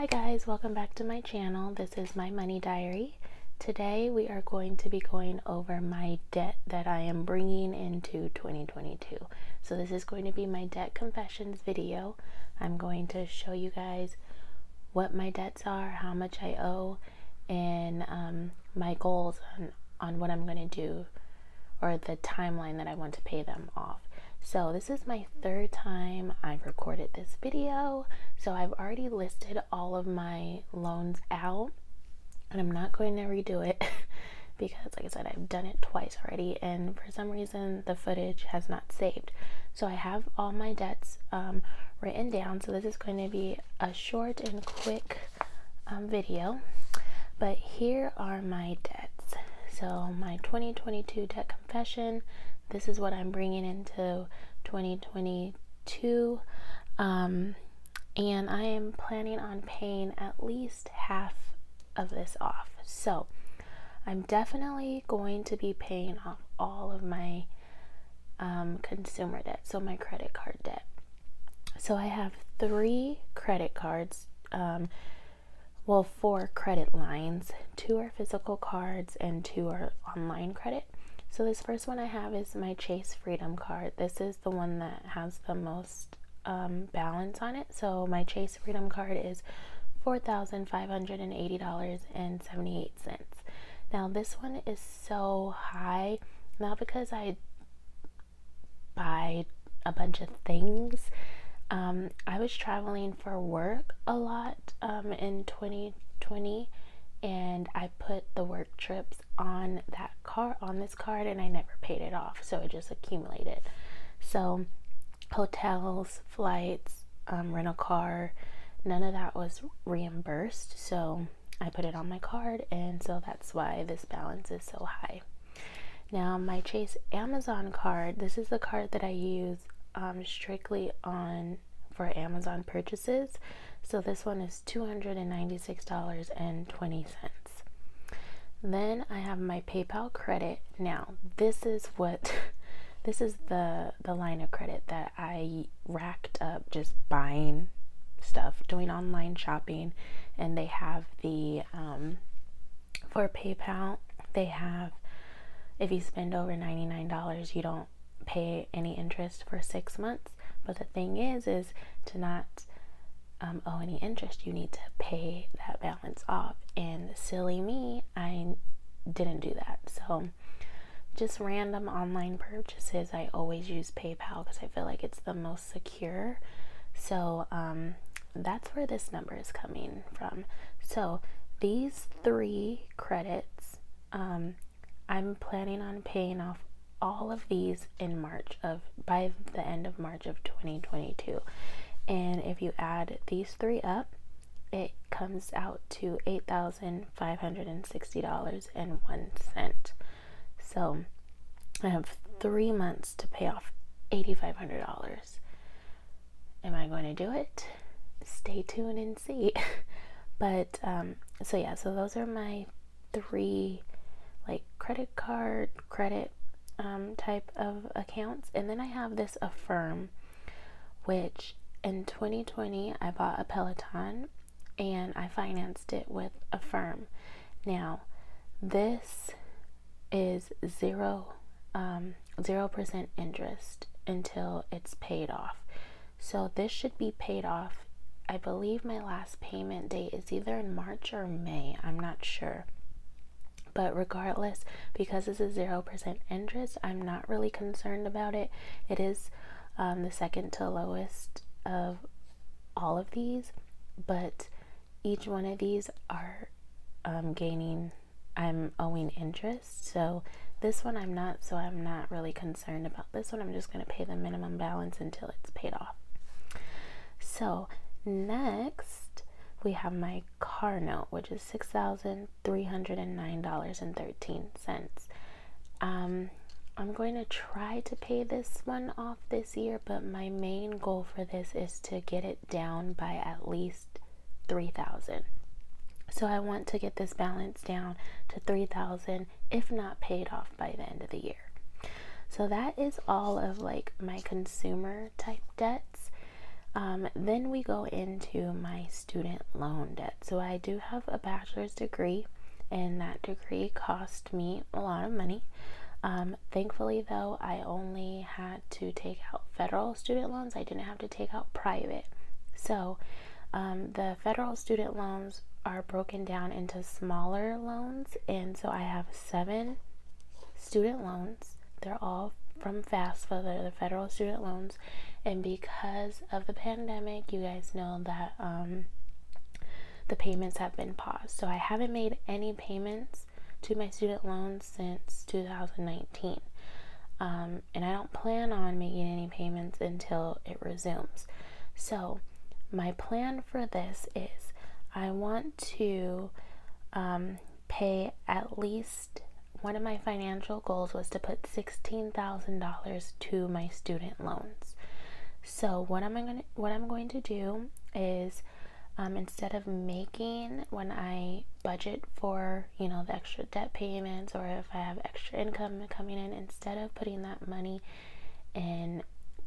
Hi guys, welcome back to my channel. This is my money diary. Today we are going to be going over my debt that I am bringing into 2022. So this is going to be my debt confessions video. I'm going to show you guys what my debts are, how much I owe, and my goals on what I'm going to do, or the timeline that I want to pay them off. So this is my third time I've recorded this video. So I've already listed all of my loans out, and I'm not going to redo it because, like I said, I've done it twice already, and for some reason the footage has not saved. So I have all my debts written down. So this is going to be a short and quick video, but here are my debts. So my 2022 debt confession, this is what I'm bringing into 2022, and I am planning on paying at least half of this off. So I'm definitely going to be paying off all of my consumer debt, so my credit card debt. So I have 3 credit cards, well, 4 credit lines. 2 are physical cards and 2 are online credit. So this first one I have is my Chase Freedom card. This is the one that has the most balance on it. So my Chase Freedom card is $4,580.78. Now this one is so high, not because I buy a bunch of things. I was traveling for work a lot in 2020, and I put the work trips on this card, and I never paid it off, so it just accumulated. So hotels, flights, rental car, none of that was reimbursed, so I put it on my card, and so that's why this balance is so high. Now my Chase Amazon card, this is the card that I use strictly for Amazon purchases. So this one is $296.20. Then I have my PayPal credit. Now this is the line of credit that I racked up just buying stuff, doing online shopping, and they have the for PayPal, they have, if you spend over $99, you don't pay any interest for 6 months. But the thing is to not owe any interest, you need to pay that balance off. And silly me, I didn't do that. So just random online purchases, I always use PayPal because I feel like it's the most secure. So that's where this number is coming from. So these 3 credits, I'm planning on paying off all of these by the end of March of 2022. And if you add these 3 up, it comes out to $8,560.01. So I have 3 months to pay off $8,500. Am I going to do it? Stay tuned and see. But so those are my 3 like credit type of accounts. And then I have this Affirm, which in 2020 I bought a Peloton and I financed it with Affirm. Now this is 0% interest until it's paid off. So this should be paid off. I believe my last payment date is either in March or May, I'm not sure. But regardless, because this is 0% interest, I'm not really concerned about it. It is the second to lowest of all of these, but each one of these are I'm owing interest. So this one I'm not really concerned about this one. I'm just going to pay the minimum balance until it's paid off. So next we have my car note, which is $6,309.13. I'm going to try to pay this one off this year, but my main goal for this is to get it down by at least $3,000. So I want to get this balance down to $3,000, if not paid off by the end of the year. So that is all of like my consumer type debts. Then we go into my student loan debt. So I do have a bachelor's degree, and that degree cost me a lot of money. Thankfully, though, I only had to take out federal student loans. I didn't have to take out private. So the federal student loans are broken down into smaller loans, and so I have 7 student loans. They're all from FAFSA. They're the federal student loans, and because of the pandemic, you guys know that the payments have been paused. So I haven't made any payments to my student loans since 2019, and I don't plan on making any payments until it resumes. So my plan for this is I want to pay at least, one of my financial goals was to put $16,000 to my student loans. So what I'm going to do is instead of making, when I budget for, the extra debt payments, or if I have extra income coming in, instead of putting that money and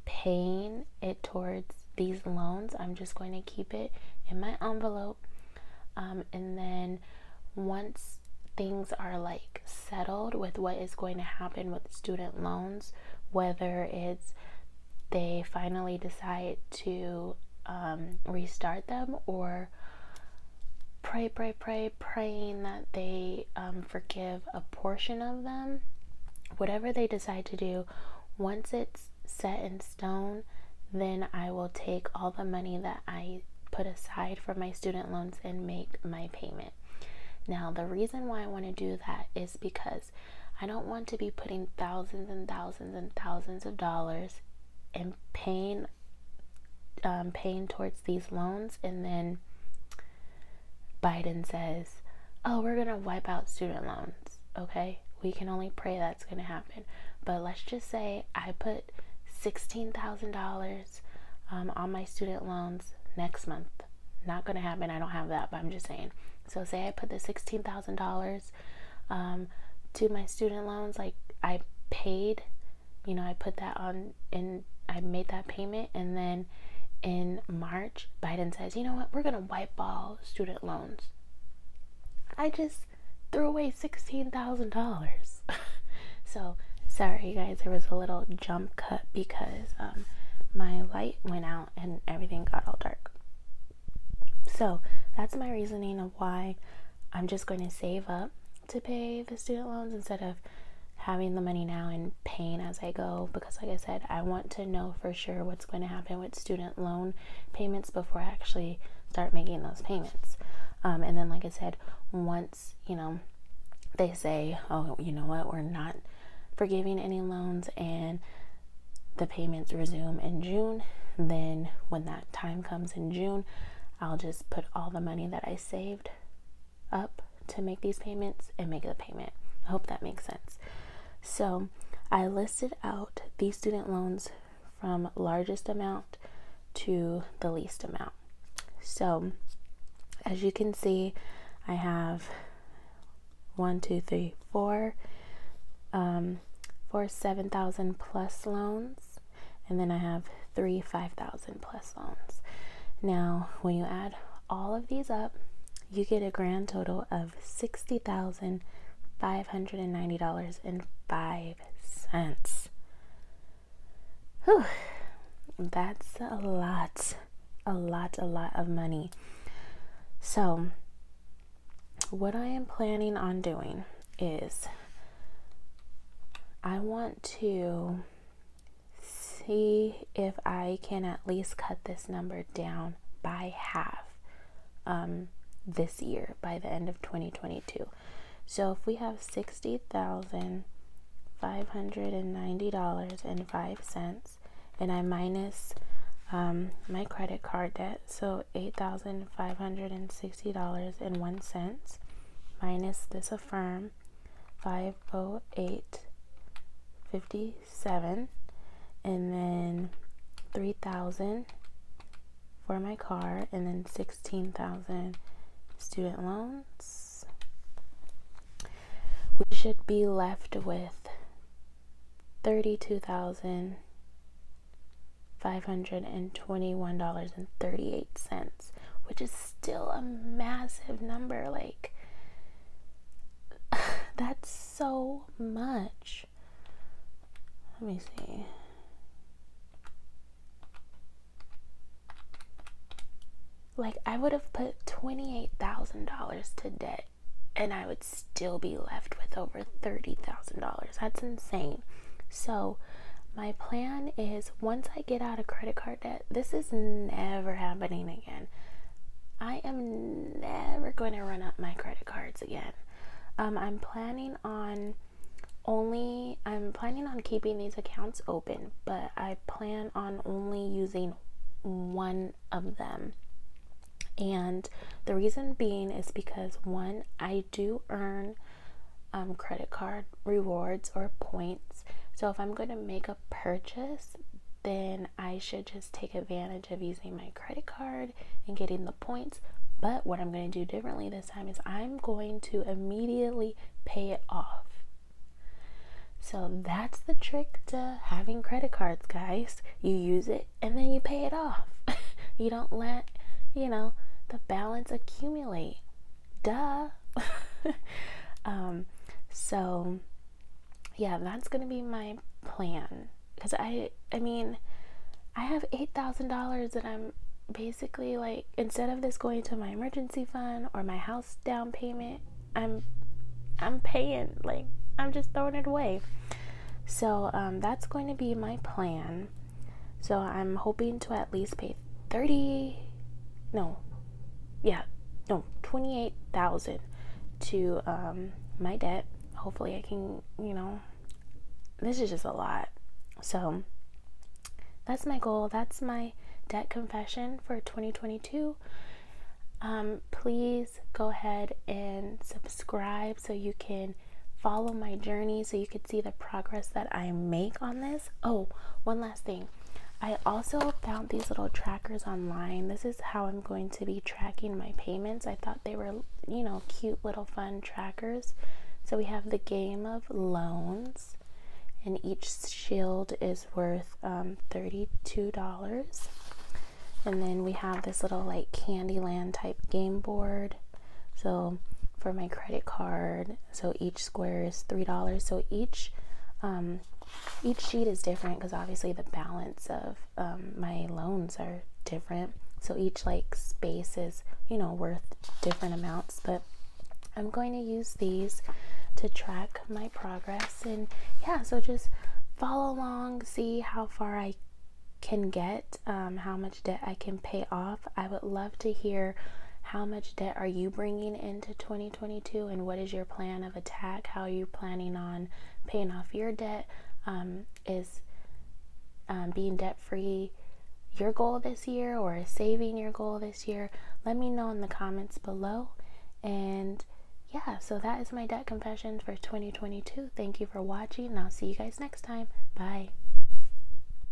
paying it towards these loans, I'm just going to keep it in my envelope, and then once things are like settled with what is going to happen with student loans, whether it's they finally decide to restart them, or praying that they forgive a portion of them, whatever they decide to do, once it's set in stone, then I will take all the money that I put aside for my student loans and make my payment. Now, the reason why I want to do that is because I don't want to be putting thousands and thousands and thousands of dollars and paying towards these loans, and then Biden says, oh, we're gonna wipe out student loans. Okay, we can only pray that's gonna happen, but let's just say I put $16,000 on my student loans next month. Not gonna happen, I don't have that, but I'm just saying. So say I put the $16,000 to my student loans, like I paid, I put that on, and I made that payment, and then in March, Biden says, you know what, we're gonna wipe all student loans. I just threw away $16,000. So sorry, you guys, there was a little jump cut because my light went out and everything got all dark. So that's my reasoning of why I'm just going to save up to pay the student loans instead of having the money now and paying as I go, because like I said, I want to know for sure what's going to happen with student loan payments before I actually start making those payments. And then like I said, once they say, oh, you know what, we're not forgiving any loans, and the payments resume in June, then when that time comes in June, I'll just put all the money that I saved up to make these payments and make the payment. I hope that makes sense. So I listed out these student loans from largest amount to the least amount. So as you can see, I have 4 7,000 plus loans, and then I have 3 5,000 plus loans. Now when you add all of these up, you get a grand total of $60,590.05. Whew, that's a lot of money. So what I am planning on doing is I want to see if I can at least cut this number down by half this year, by the end of 2022. So if we have $60,590.05, and I minus my credit card debt, so $8,560.01, minus this Affirm 508.57, and then $3,000 for my car, and then $16,000 student loans, we should be left with $32,000 $521.38, which is still a massive number. Like, that's so much. Let me see. Like, I would have put $28,000 to debt and I would still be left with over $30,000. That's insane. So my plan is, once I get out of credit card debt, this is never happening again. I am never going to run up my credit cards again. I'm planning on keeping these accounts open, but I plan on only using one of them. And the reason being is because, one, I do earn credit card rewards or points. So if I'm going to make a purchase, then I should just take advantage of using my credit card and getting the points. But what I'm going to do differently this time is I'm going to immediately pay it off. So that's the trick to having credit cards, guys. You use it and then you pay it off. You don't let, the balance accumulate. Duh. So yeah, that's gonna be my plan. Because I have $8,000 that I'm basically, like, instead of this going to my emergency fund or my house down payment, I'm paying, like, I'm just throwing it away. So that's going to be my plan. So I'm hoping to at least pay $28,000 to my debt. Hopefully I can, this is just a lot. So that's my goal. That's my debt confession for 2022. Please go ahead and subscribe so you can follow my journey, so you can see the progress that I make on this. Oh, one last thing. I also found these little trackers online. This is how I'm going to be tracking my payments. I thought they were, cute little fun trackers. So we have the game of loans, and each shield is worth $32. And then we have this little, like, Candyland type game board. So for my credit card, so each square is $3. So each sheet is different because obviously the balance of my loans are different. So each, like, space is, worth different amounts. But I'm going to use these to track my progress. And yeah, so just follow along, see how far I can get, how much debt I can pay off. I would love to hear, how much debt are you bringing into 2022, and what is your plan of attack? How are you planning on paying off your debt? Is being debt free your goal this year, or is saving your goal this year? Let me know in the comments below. And yeah, so that is my debt confession for 2022. Thank you for watching, and I'll see you guys next time. Bye.